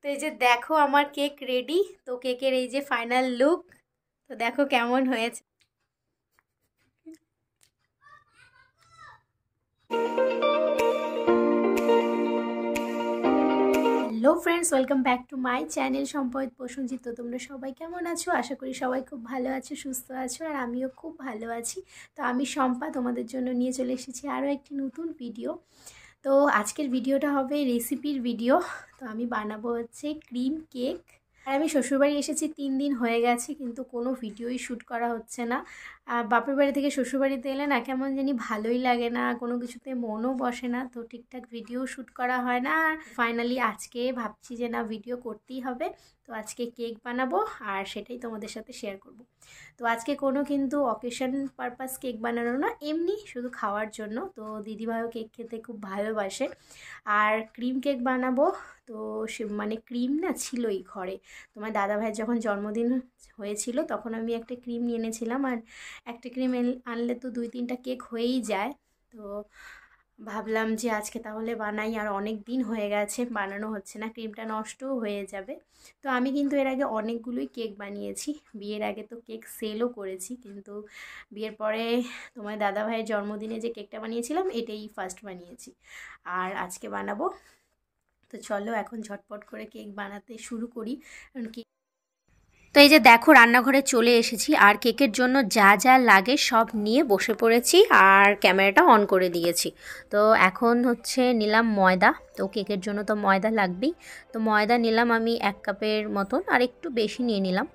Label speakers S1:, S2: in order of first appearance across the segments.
S1: তো এই যে দেখো আমার কেক রেডি। তো কেকের এই যে ফাইনাল লুক, তো দেখো কেমন হয়েছে। Hello friends, welcome back to my channel সম্পদ প্রসঞ্জিত। তো তোমরা সবাই কেমন আছো? আশা করি সবাই খুব ভালো আছো, সুস্থ আছো, আর আমিও খুব ভালো আছি। তো আমি শম্পা তোমাদের জন্য নিয়ে চলে এসেছি আরও একটি নতুন ভিডিও। তো আজকের ভিডিওটা হবে রেসিপির ভিডিও। তো আমি বানাবো হচ্ছে ক্রিম কেক। আর আমি শ্বশুরবাড়ি এসেছি 3 দিন হয়ে গেছে, কিন্তু কোনো ভিডিওই শ্যুট করা হচ্ছে না। বাপের বাড়ি থেকে শ্বশুরবাড়িতে এলে না কেমন জানি ভালোই লাগে না, কোনো কিছুতে মনও বসে না, তো ঠিকঠাক ভিডিও শ্যুট করা হয় না। ফাইনালি আজকে ভাবছি যে না, ভিডিও করতেই হবে। তো আজকে কেক বানাবো আর সেটাই তোমাদের সাথে শেয়ার করব। তো আজকে কোনো কিন্তু অকেশন পারপাস কেক বানানো না, এমনি শুধু খাওয়ার জন্য। তো দিদিভাইও কেক খেতে খুব ভালোবাসে। আর ক্রিম কেক বানাবো। তো সে মানে ক্রিম না ছিলই ঘরে। তোমার দাদাভাইয়ের যখন জন্মদিন হয়েছিল তখন আমি একটা ক্রিম নিয়ে এনেছিলাম, আর একটা ক্রিম আনলে তো 2-3টা কেক হয়েই যায়। তো ভাবলাম যে আজকে তাহলে বানাই, আর অনেক দিন হয়ে গেছে বানানো হচ্ছে না, ক্রিমটা নষ্টও হয়ে যাবে। তো আমি কিন্তু এর আগে অনেকগুলোই কেক বানিয়েছি। বিয়ের আগে তো কেক সেলও করেছি, কিন্তু বিয়ের পরে তোমার দাদাভাইয়ের জন্মদিনে যে কেকটা বানিয়েছিলাম এটাই ফার্স্ট বানিয়েছি, আর আজকে বানাবো। তো চলো এখন ঝটপট করে কেক বানাতে শুরু করি। কারণ কি, তো এই যে দেখো রান্নাঘরে চলে এসেছি, আর কেকের জন্য যা যা লাগে সব নিয়ে বসে পড়েছি, আর ক্যামেরাটা অন করে দিয়েছি। তো এখন হচ্ছে নিলাম ময়দা। তো কেকের জন্য তো ময়দা লাগবেই। তো ময়দা নিলাম আমি 1 কাপের মতন, আর একটু বেশি নিয়ে নিলাম।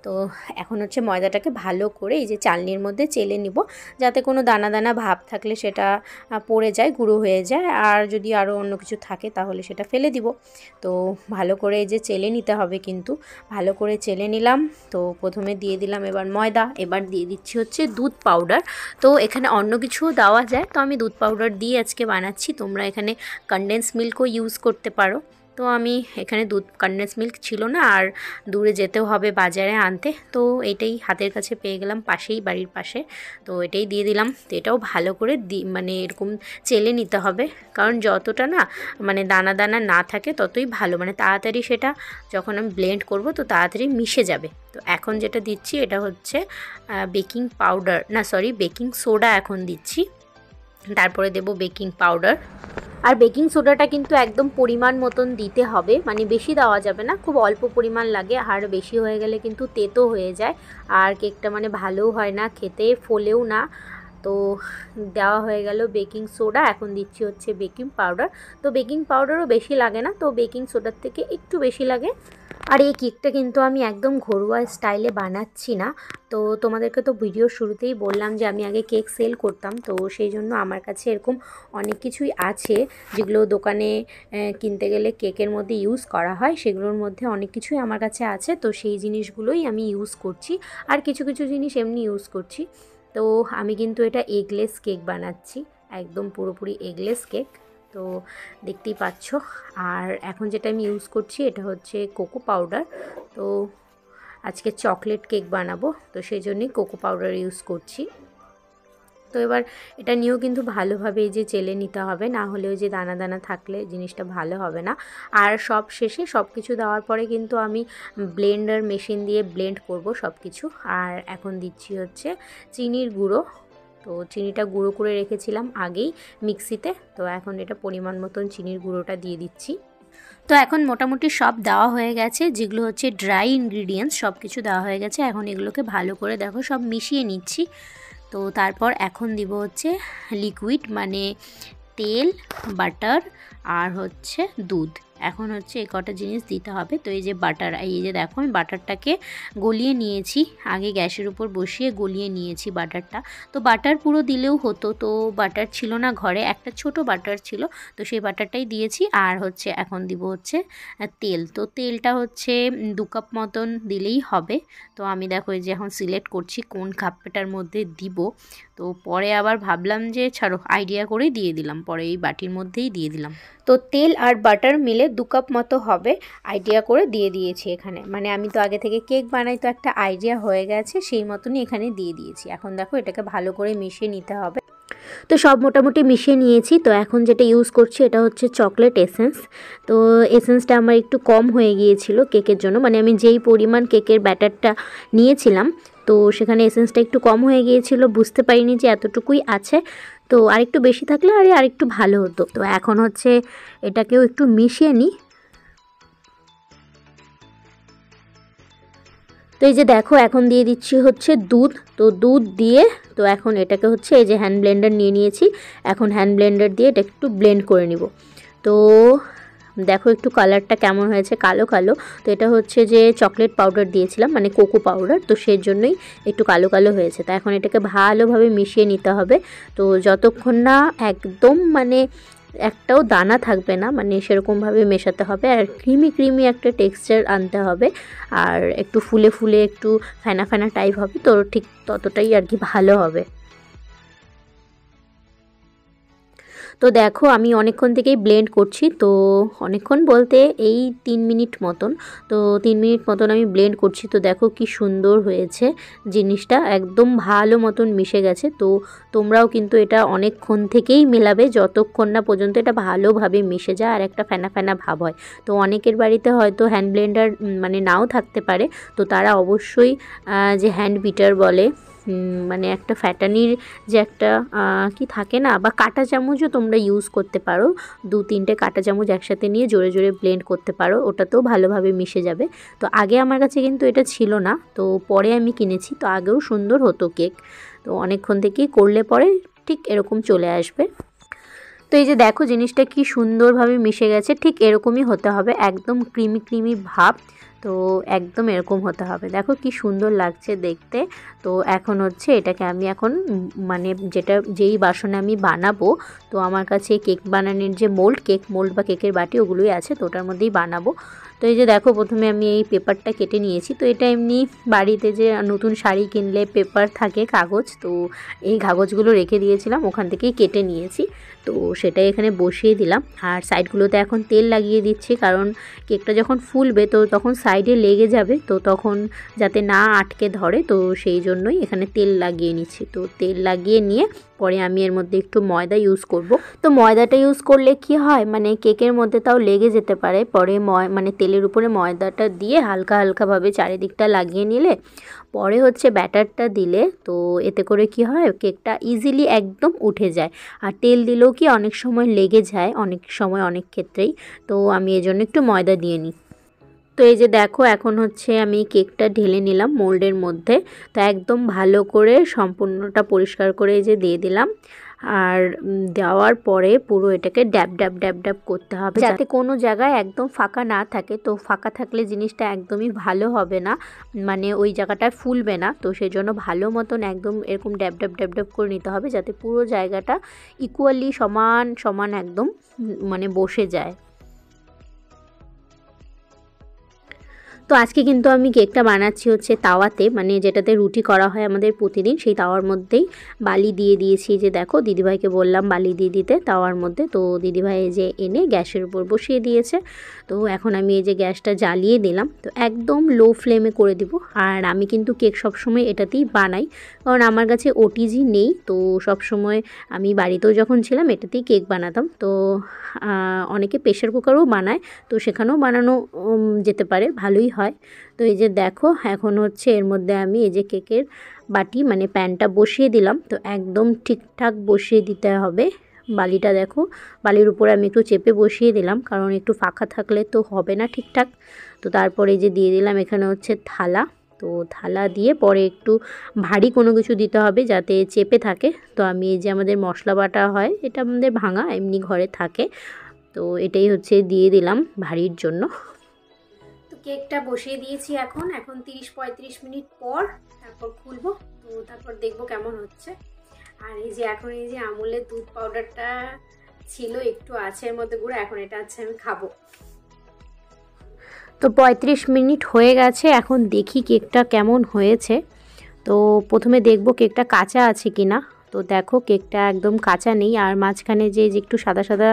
S1: তো এখন হচ্ছে ময়দাটাকে ভালো করে এই যে চালনির মধ্যে চেলে নিব, যাতে কোনো দানা দানা ভাব থাকলে সেটা পড়ে যায়, গুঁড়ো হয়ে যায়, আর যদি আরও অন্য কিছু থাকে তাহলে সেটা ফেলে দিব। তো ভালো করে এই যে চেলে নিতে হবে, কিন্তু ভালো করে চেলে নিলাম। তো প্রথমে দিয়ে দিলাম এবার ময়দা, এবার দিয়ে দিচ্ছি হচ্ছে দুধ পাউডার। তো এখানে অন্য কিছুও দেওয়া যায়, তো আমি দুধ পাউডার দিয়ে আজকে বানাচ্ছি। তোমরা এখানে কনডেন্স মিল্কও ইউজ করতে পারো। তো আমি এখানে দুধ কনডেন্স মিল্ক ছিল না, আর দূরে যেতেও হবে বাজারে আনতে। তো এটাই হাতের কাছে পেয়ে গেলাম, পাশেই, বাড়ির পাশে। তো এটাই দিয়ে দিলাম। তো এটাও ভালো করে মানে এরকম চেলে নিতে হবে, কারণ যতটা না মানে দানা দানা না থাকে ততই ভালো, মানে তাড়াতাড়ি সেটা যখন আমি ব্লেন্ড করব তো তাড়াতাড়ি মিশে যাবে। তো এখন যেটা দিচ্ছি এটা হচ্ছে বেকিং পাউডার, না সরি বেকিং সোডা এখন দিচ্ছি। তারপরে দেব বেকিং পাউডার। আর বেকিং সোডাটা কিন্তু একদম পরিমাণ মতন দিতে হবে, মানে বেশি দেওয়া যাবে না, খুব অল্প পরিমাণ লাগে। আর বেশি হয়ে গেলে কিন্তু তেতো হয়ে যায়, আর কেকটা মানে ভালোও হয় না খেতে, ফোলেও না। তো দেওয়া হয়ে গেল বেকিং সোডা, এখন দিচ্ছি হচ্ছে বেকিং পাউডার। তো বেকিং পাউডারও বেশি লাগে না, তো বেকিং সোডার থেকে একটু বেশি লাগে। আর এই কেকটা কিন্তু আমি একদম ঘরোয়া স্টাইলে বানাচ্ছি না। তো তোমাদেরকে তো ভিডিওর শুরুতেই বললাম যে আমি আগে কেক সেল করতাম, তো সেই জন্য আমার কাছে এরকম অনেক কিছুই আছে যেগুলো দোকানে কিনতে গেলে কেকের মধ্যে ইউজ করা হয়, সেগুলোর মধ্যে অনেক কিছুই আমার কাছে আছে। তো সেই জিনিসগুলোই আমি ইউজ করছি, আর কিছু কিছু জিনিস এমনি ইউজ করছি। তো আমি কিন্তু এটা এগলেস কেক বানাচ্ছি, একদম পুরোপুরি এগলেস কেক। তো দেখতেই পাচ্ছ। আর এখন যেটা আমি ইউজ করছি এটা হচ্ছে কোকো পাউডার। তো আজকে চকলেট কেক বানাবো, তো সেই জন্যই কোকো পাউডার ইউজ করছি। তো এবার এটা নিয়েও কিন্তু ভালোভাবে এই যে চেলে নিতে হবে, না হলে ওই যে দানা দানা থাকলে জিনিসটা ভালো হবে না। আর সব শেষে সব কিছু দেওয়ার পরে কিন্তু আমি ব্লেন্ডার মেশিন দিয়ে ব্লেন্ড করব সব কিছু। আর এখন দিচ্ছি হচ্ছে চিনির গুঁড়ো। তো চিনিটা গুঁড়ো করে রেখেছিলাম আগেই মিক্সিতে, তো এখন এটা পরিমাণ মতন চিনির গুঁড়োটা দিয়ে দিচ্ছি। তো এখন মোটামুটি সব দেওয়া হয়ে গেছে, যেগুলো হচ্ছে ড্রাই ইনগ্রিডিয়েন্টস সব কিছু দেওয়া হয়ে গেছে। এখন এগুলোকে ভালো করে দেখো সব মিশিয়ে নিচ্ছি। তো তারপর এখন দিব হচ্ছে লিকুইড, মানে তেল, বাটার, আর হচ্ছে দুধ। এখন হচ্ছে এই কটা জিনিস দিতে হবে। তো এই যে বাটার, এই যে দেখো আমি বাটারটাকে গলিয়ে নিয়েছি, আগে গ্যাসের উপর বসিয়ে গলিয়ে নিয়েছি বাটারটা। তো বাটার পুরো দিলেও হতো, তো বাটার ছিল না ঘরে, একটা ছোট বাটার ছিল, তো সেই বাটারটাই দিয়েছি। আর হচ্ছে এখন দিব হচ্ছে তেল। তো তেলটা হচ্ছে 2 কাপ মতন দিলেই হবে। তো আমি দেখো এই যে এখন সিলেক্ট করছি কোন কাপটার মধ্যে দিব। তো পরে আবার ভাবলাম যে ছাড়ো, আইডিয়া করে দিয়ে দিলাম, পরে এই বাটির মধ্যেই দিয়ে দিলাম। তো তেল আর বাটার মিলে 2 কাপ মতো হবে, আইডিয়া করে দিয়ে দিয়েছি এখানে। মানে আমি তো আগে থেকে কেক বানাই, তো একটা আইডিয়া হয়ে গেছে, সেই মতনই এখানে দিয়ে দিয়েছি। এখন দেখো এটাকে ভালো করে মিশিয়ে নিতে হবে।
S2: তো সব মোটামুটি মিশিয়ে নিয়েছি। তো এখন যেটা ইউজ করছি এটা হচ্ছে চকলেট এসেন্স। তো এসেন্সটা আমার একটু কম হয়ে গিয়েছিল কেকের জন্য, মানে আমি যেই পরিমাণ কেকের ব্যাটারটা নিয়েছিলাম তো সেখানে এসেন্সটা একটু কম হয়ে গিয়েছিল, বুঝতে পারিনি যে এতটুকুই আছে। তো আরেকটু বেশি থাকলে আরেকটু ভালো হতো। তো এখন হচ্ছে এটাকেও একটু মিশিয়ে নিই। তো এই যে দেখো এখন দিয়ে দিচ্ছি হচ্ছে দুধ। তো দুধ দিয়ে তো এখন এটাকে হচ্ছে এই যে হ্যান্ড ব্লেন্ডার নিয়ে নিয়েছি, এখন হ্যান্ড ব্লেন্ডার দিয়ে এটা একটু ব্লেন্ড করে নিব। তো দেখো একটু কালারটা কেমন হয়েছে, কালো কালো। তো এটা হচ্ছে যে চকলেট পাউডার দিয়েছিলাম, মানে কোকো পাউডার, তো সেই জন্যই একটু কালো কালো হয়েছে। তো এখন এটাকে ভালোভাবে মিশিয়ে নিতে হবে। তো যতক্ষণ না একদম মানে একটাও দানা থাকবে না, মানে সেরকমভাবে মেশাতে হবে। আর ক্রিমি ক্রিমি একটা টেক্সচার আনতে হবে, আর একটু ফুলে ফুলে একটু ফেনা ফেনা টাইপ হবে, তো ঠিক ততটাই আর কি ভালো হবে। তো দেখো আমি অনেকক্ষণ থেকেই ব্লেন্ড করছি। তো অনেকক্ষণ বলতে এই 3 মিনিট মতন। তো 3 মিনিট মতন আমি ব্লেন্ড করছি। তো দেখো কি সুন্দর হয়েছে, জিনিসটা একদম ভালো মতন মিশে গেছে। তো তোমরাও কিন্তু এটা অনেকক্ষণ থেকেই মেলাবে যতক্ষণ না পর্যন্ত এটা ভালোভাবে মিশে যায় আর একটা ফেনা ফেনা ভাব হয়। তো অনেকের বাড়িতে হয়তো হ্যান্ড ব্লেন্ডার মানে নাও থাকতে পারে, তো তারা অবশ্যই যে হ্যান্ড বিটার বলে, মানে একটা ফ্যাটানির যে একটা কি থাকে না, বা কাঁটা চামচও তোমরা ইউজ করতে পারো। 2-3টে কাঁটা চামচ একসাথে নিয়ে জোরে জোরে ব্লেন্ড করতে পারো, ওটাতেও ভালোভাবে মিশে যাবে। তো আগে আমার কাছে কিন্তু এটা ছিল না, তো পরে আমি কিনেছি। তো আগেও সুন্দর হতো কেক, তো অনেকক্ষণ থেকেই করলে পরে ঠিক এরকম চলে আসবে। তো এই যে দেখো জিনিসটা কি সুন্দরভাবে মিশে গেছে, ঠিক এরকমই হতে হবে, একদম ক্রিমি ক্রিমি ভাব। তো একদম এরকম হতে হবে, দেখো কি সুন্দর লাগছে দেখতে। তো এখন হচ্ছে এটাকে আমি এখন মানে যেই বাসনে আমি বানাবো, তো আমার কাছে কেক বানানোর যে মোল্ড, কেক মোল্ড বা কেকের বাটি ওগুলোই আছে, তো ওটার মধ্যেই বানাবো। তো এই যে দেখো প্রথমে আমি এই পেপারটা কেটে নিয়েছি। তো এটা এমনি বাড়িতে যে নতুন শাড়ি কিনলে পেপার থাকে, কাগজ, তো এই কাগজগুলো রেখে দিয়েছিলাম, ওখান থেকেই কেটে নিয়েছি। তো সেটাই এখানে বসিয়ে দিলাম। আর সাইডগুলোতে এখন তেল লাগিয়ে দিচ্ছি, কারণ কেকটা যখন ফুলবে তো তখন সাইডে লেগে যাবে, তো তখন যাতে না আটকে ধরে, তো সেই জন্যই এখানে তেল লাগিয়ে নিচ্ছি। তো তেল লাগিয়ে নিয়ে পরে আমি এর মধ্যে একটু ময়দা ইউজ করব। তো ময়দাটা ইউজ করলে কি হয়, মানে কেকের মধ্যে তাও লেগে যেতে পারে, পরে মানে তেলের উপরে ময়দাটা দিয়ে হালকা হালকাভাবে চারিদিকটা লাগিয়ে নিলে পরে হচ্ছে ব্যাটারটা দিলে, তো এতে করে কি হয় কেকটা ইজিলি একদম উঠে যায়। আর তেল দিলেও কি অনেক সময় লেগে যায়, অনেক সময় অনেক ক্ষেত্রেই। তো আমি এজন্য একটু ময়দা দিয়ে নিই। তো এই যে দেখো এখন হচ্ছে আমি কেকটা ঢেলে নিলাম মোল্ডের মধ্যে। তো একদম ভালো করে সম্পূর্ণটা পরিষ্কার করে এই যে দিয়ে দিলাম। আর দেওয়ার পরে পুরো এটাকে ড্যাব ড্যাব ড্যাব ড্যাব করতে হবে, যাতে কোনো জায়গায় একদম ফাঁকা না থাকে। তো ফাঁকা থাকলে জিনিসটা একদমই ভালো হবে না, মানে ওই জায়গাটায় ফুলবে না। তো সেই জন্য ভালো মতন একদম এরকম ড্যাব ড্যাব ড্যাব ড্যাব করে নিতে হবে, যাতে পুরো জায়গাটা ইকুয়ালি সমান সমান একদম মানে বসে যায়। তো আজকে কিন্তু আমি কেকটা বানাচ্ছি হচ্ছে তাওয়াতে, মানে যেটাতে রুটি করা হয় আমাদের প্রতিদিন, সেই তাওয়ার মধ্যেই বালি দিয়ে দিয়েছি। যে দেখো দিদিভাইকে বললাম বালি দিয়ে দিতে তাওয়ার মধ্যে, তো দিদিভাই যে এনে গ্যাসের উপর বসিয়ে দিয়েছে। তো এখন আমি এই যে গ্যাসটা জ্বালিয়ে দিলাম, তো একদম লো ফ্লেমে করে দিব। আর আমি কিন্তু কেক সবসময় এটাতেই বানাই, কারণ আমার কাছে ওটিজি নেই। তো সবসময় আমি বাড়িতেও যখন ছিলাম এটাতেই কেক বানাতাম। তো অনেকে প্রেশার কুকারও বানায়, তো সেখানেও বানানো যেতে পারে, ভালোই হয়। তো এই যে দেখো এখন হচ্ছে এর মধ্যে আমি এই যে কেকের বাটি মানে প্যানটা বসিয়ে দিলাম। তো একদম ঠিকঠাক বসিয়ে দিতে হবে। বালিটা দেখো, বালির উপরে আমি একটু চেপে বসিয়ে দিলাম, কারণ একটু ফাঁকা থাকলে তো হবে না ঠিকঠাক। তো তারপরে যে দিয়ে দিলাম এখানে হচ্ছে থালা। তো থালা দিয়ে পরে একটু ভারী কোনো কিছু দিতে হবে যাতে চেপে থাকে। তো আমি এই যে আমাদের মশলা বাটা হয়, এটা আমাদের ভাঙা এমনি ঘরে থাকে, তো এটাই হচ্ছে দিয়ে দিলাম ভারীর জন্য।
S1: তো কেকটা বসিয়ে দিয়েছি, এখন 30-35 মিনিট পর তারপর খুলবো। তো তারপর দেখবো কেমন হচ্ছে। আর এই যে এখন এই যে আমুলের দুধ পাউডারটা ছিল একটু আছে এর মধ্যে গুঁড়ো, এখন এটা আছে আমি খাবো।
S2: তো 35 মিনিট হয়ে গেছে, এখন দেখি কেকটা কেমন হয়েছে। তো প্রথমে দেখব কেকটা কাঁচা আছে কিনা। তো দেখো কেকটা একদম কাঁচা নেই, আর মাঝখানে যে একটু সাদা সাদা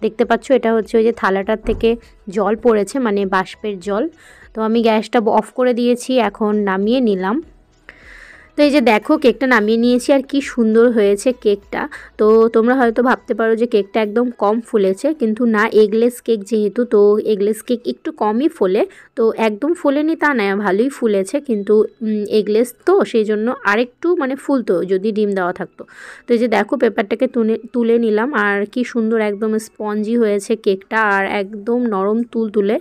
S2: দেখতে পাচ্ছ, এটা হচ্ছে ওই যে থালাটার থেকে জল পড়েছে, মানে বাষ্পের জল। তো আমি গ্যাসটা অফ করে দিয়েছি, এখন নামিয়ে নিলাম। তো এই যে দেখো কেকটা নামিয়ে নিয়েছি আর কি সুন্দর হয়েছে কেকটা। তো তোমরা হয়তো ভাবতে পারো যে কেকটা একদম কম ফুলেছে, কিন্তু না, এগলেস কেক যেহেতু, তো এগলেস কেক একটু কমই ফোলে। তো একদম ফোলেনি তা নয়, ভালোই ফুলেছে, কিন্তু এগলেস তো সেই জন্য আরেকটু মানে ফুলতো যদি ডিম দেওয়া থাকতো। তো এই যে দেখো পেপারটাকে তুলে নিলাম আর কি সুন্দর একদম স্পঞ্জি হয়েছে কেকটা, আর একদম নরম তুলতুলে।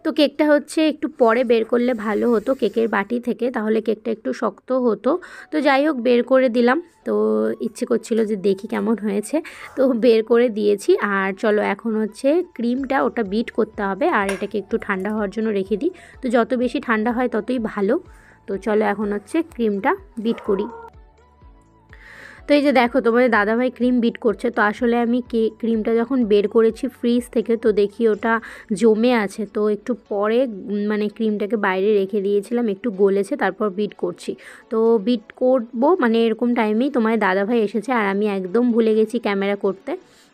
S2: তো কেকটা হচ্ছে একটু পরে বের করলে ভালো হতো কেকের বাটি থেকে, তাহলে কেকটা একটু শক্ত হতো। তো যাই হোক বের করে দিলাম। তো ইচ্ছে করছিল যে দেখি কেমন হয়েছে, তো বের করে দিয়েছি। আর চলো এখন হচ্ছে ক্রিমটা ওটা বিট করতে হবে, আর এটাকে একটু ঠান্ডা হওয়ার জন্য রেখে দিই। তো যত বেশি ঠান্ডা হয় ততই ভালো। তো চলো এখন হচ্ছে ক্রিমটা বিট করি। তো এই যে দেখো তোমাদের দাদাভাই ক্রিম বিট করছে। তো আসলে আমি ক্রিমটা যখন বের করেছি ফ্রিজ থেকে, তো দেখি ওটা জমে আছে। তো একটু পরে মানে ক্রিমটাকে বাইরে রেখে দিয়েছিলাম, একটু গলেছে, তারপর বিট করছি। তো বিট করবো মানে এরকম টাইমেই তোমাদের দাদাভাই এসেছে, আর আমি একদম ভুলে গেছি ক্যামেরা করতে,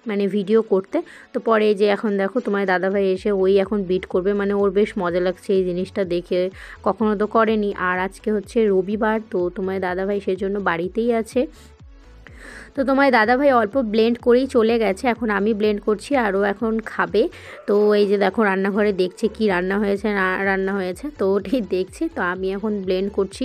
S2: মানে ভিডিও করতে। তো পরে যে এখন দেখো তোমার দাদাভাই এসে ওই এখন বিট করবে, মানে ওর বেশ মজা লাগছে এই জিনিসটা দেখে, কখনো তো করেনি। আর আজকে হচ্ছে রবিবার, তো তোমার দাদাভাই সেজন্য বাড়িতেই আছে। তো তোমার দাদাভাই অল্প ব্লেন্ড করেই চলে গেছে, এখন আমি ব্লেন্ড করছি আর ও এখন খাবে। তো এই যে দেখো রান্নাঘরে দেখছে কি রান্না হয়েছে না রান্না হয়েছে, তো ওটাই দেখছে। তো আমি এখন ব্লেন্ড করছি।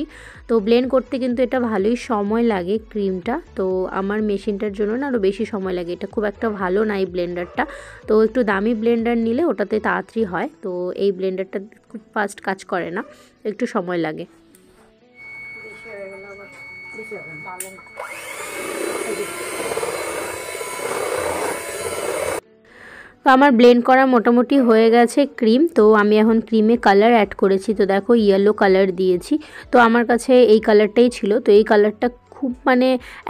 S2: তো ব্লেন্ড করতে কিন্তু এটা ভালোই সময় লাগে ক্রিমটা, তো আমার মেশিনটার জন্য না আরও বেশি সময় লাগে, এটা খুব একটা ভালো না এই ব্লেন্ডারটা। তো একটু দামি ব্লেন্ডার নিলে ওটাতে তাড়াতাড়ি হয়, তো এই ব্লেন্ডারটা খুব ফাস্ট কাজ করে না, একটু সময় লাগে। তো আমার ব্লেন্ড করা মোটামুটি হয়ে গেছে ক্রিম। তো আমি এখন ক্রিমে কালার অ্যাড করেছি। তো দেখো ইয়েলো কালার দিয়েছি। তো আমার কাছে এই কালারটাই ছিল। তো এই কালারটা খুব মানে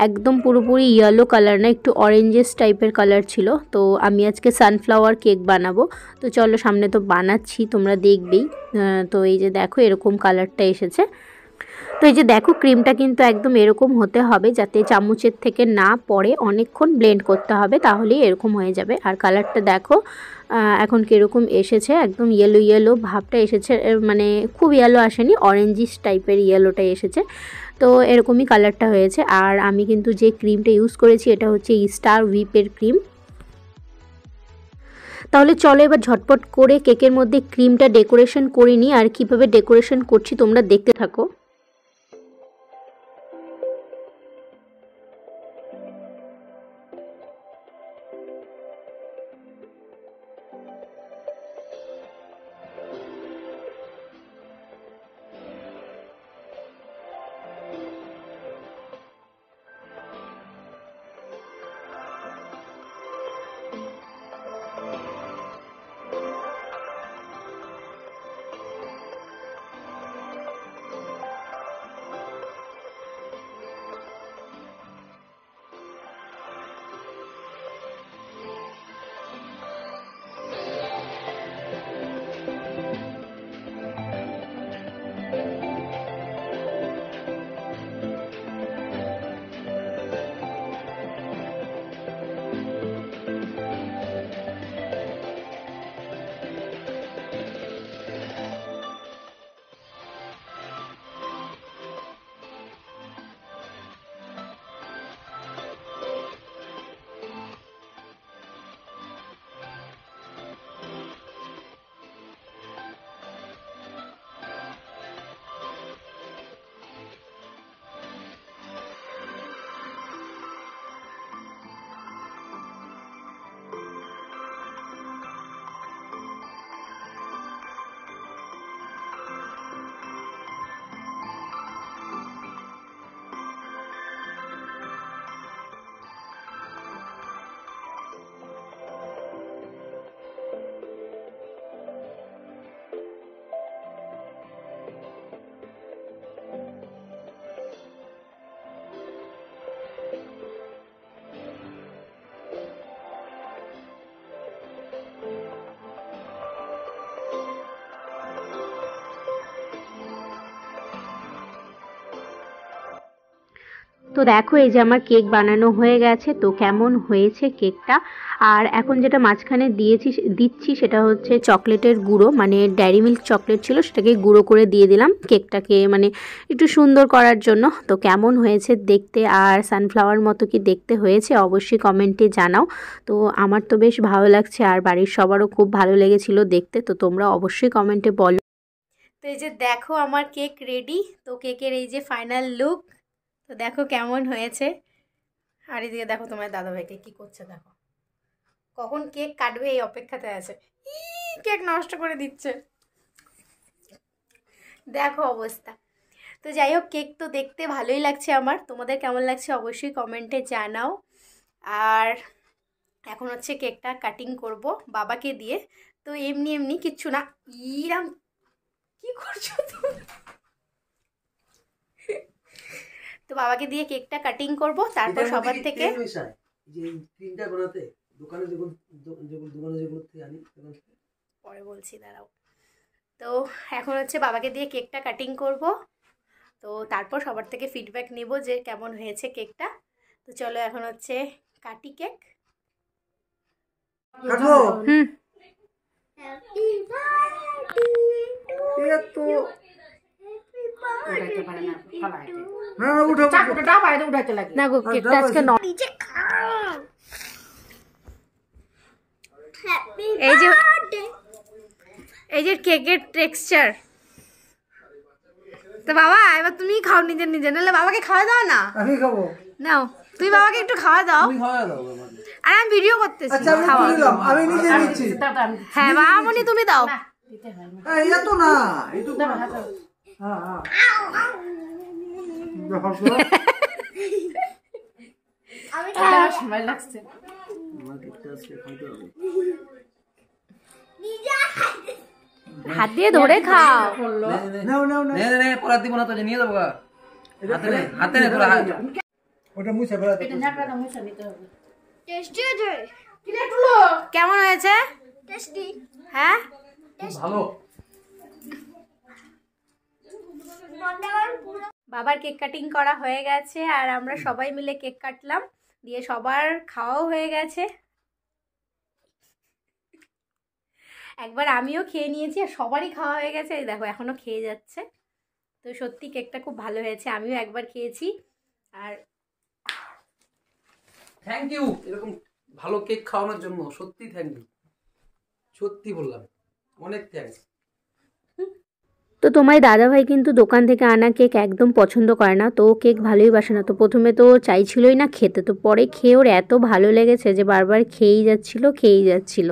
S2: একদম পুরোপুরি ইয়েলো কালার না, একটু অরেঞ্জেস টাইপের কালার ছিল। তো আমি আজকে সানফ্লাওয়ার কেক বানাবো। তো চলো সামনে তো বানাচ্ছি, তোমরা দেখবেই। তো এই যে দেখো এরকম কালারটা এসেছে। তো এই যে দেখো ক্রিমটা কিন্তু একদম এরকম হতে হবে, যাতে চামচের থেকে না পড়ে, অনেকক্ষণ ব্লেন্ড করতে হবে, তাহলেই এরকম হয়ে যাবে। আর কালারটা দেখো এখন কীরকম এসেছে, একদম ইয়েলো ইয়েলো ভাবটা এসেছে, মানে খুব ইয়েলো আসেনি, অরেঞ্জিস টাইপের ইয়েলোটা এসেছে। তো এরকমই কালারটা হয়েছে। আর আমি কিন্তু যে ক্রিমটা ইউজ করেছি এটা হচ্ছে স্টার হুইপের ক্রিম। তাহলে চলো এবার ঝটপট করে কেকের মধ্যে ক্রিমটা ডেকোরেশন করে নিই, আর কীভাবে ডেকোরেশন করছি তোমরা দেখতে থাকো। তো দেখো এই যে আমার কেক বানানো হয়ে গেছে। তো কেমন হয়েছে কেকটা। আর এখন যেটা মাঝখানে দিচ্ছি সেটা হচ্ছে চকলেটের গুঁড়ো, মানে ডেয়ারি মিল্ক চকলেট ছিল সেটাকে গুঁড়ো করে দিয়ে দিলাম কেকটাকে মানে একটু সুন্দর করার জন্য। তো কেমন হয়েছে দেখতে আর সানফ্লাওয়ার মতো কি দেখতে হয়েছে অবশ্যই কমেন্টে জানাও। তো আমার তো বেশ ভালো লাগছে আর বাড়ির সবারও খুব ভালো লেগেছিল দেখতে। তো তোমরা অবশ্যই কমেন্টে বলো।
S1: তো এই যে দেখো আমার কেক রেডি। তো কেকের এই যে ফাইনাল লুক, তো দেখো কেমন হয়েছে। আর এদিকে দেখো তোমার দাদাভাইকে কি করছে, দেখো কখন কেক কাটবে এই অপেক্ষাতে আছে। কেক নষ্ট করে দিচ্ছে, দেখো অবস্থা। তো যাই হোক, কেক তো দেখতে ভালোই লাগছে আমার, তোমাদের কেমন লাগছে অবশ্যই কমেন্টে জানাও। আর এখন হচ্ছে কেকটা কাটিং করব বাবাকে দিয়ে। তো এমনি এমনি কিচ্ছু না, ইরাম কি করছো তুমি? তো বাবাকে দিয়ে কেকটা কাটিং করব, তারপর সবার থেকে পরে বলছি, দাঁড়াও। তো এখন হচ্ছে বাবাকে দিয়ে কেকটা কাটিং করব, তো তারপর সবার থেকে ফিডব্যাক নেব যে কেমন হয়েছে কেকটা। তো চলো এখন হচ্ছে কাটি কেক।
S2: হুম না গো, কেকটা আজকে
S1: এই যে কেকের টেক্সচার। তো বাবা এবার তুমি খাও নিজে নিজে, নাহলে বাবাকে খাওয়া দাও না।
S3: আমি খাবো।
S1: নাও তুমি বাবাকে একটু খাওয়া দাও। আর আমি ভিডিও করতেছি।
S3: আচ্ছা আমি নিজে নিচ্ছি।
S1: হ্যাঁ বাবামণি তুমি দাও।
S3: এটা তো না, এটা তো হ্যাঁ হ্যাঁ
S1: আমি খাওয়া সময় লাগছে। হাত দিয়ে ধরে খাও।
S3: নাও নাও নাও,
S4: নে পড়া দিব না তো, নিয়ে যাবো হাতে নে তোরা।
S3: ওটা মুছে ফেলাতে
S1: কেমন হয়েছে? হ্যাঁ
S4: ভালো।
S1: বাবার কেক কাটিং করা হয়ে গেছে আর আমরা সবাই মিলে কেক কাটলাম, দিয়ে সবার খাওয়াও হয়ে গেছে। একবার আমিও খেয়ে নিয়েছি আর সবারই খাওয়া হয়ে গেছে, এই দেখো এখনো খেয়ে যাচ্ছে। তো সত্যি কেকটা খুব ভালো হয়েছে, আমিও একবার খেয়েছি। আর
S4: থ্যাংক ইউ এরকম ভালো কেক খাওয়ানোর জন্য, সত্যি থ্যাংক ইউ, সত্যি বললাম, অনেক থ্যাঙ্কস।
S2: তো তোমার দাদাভাই কিন্তু দোকান থেকে আনা কেক একদম পছন্দ করে না, তো কেক ভালোই বাসে না। তো প্রথমে তো চাইছিলই না খেতে, তো পরে খেয়ে ওর এত ভালো লেগেছে যে বারবার খেয়েই যাচ্ছিল।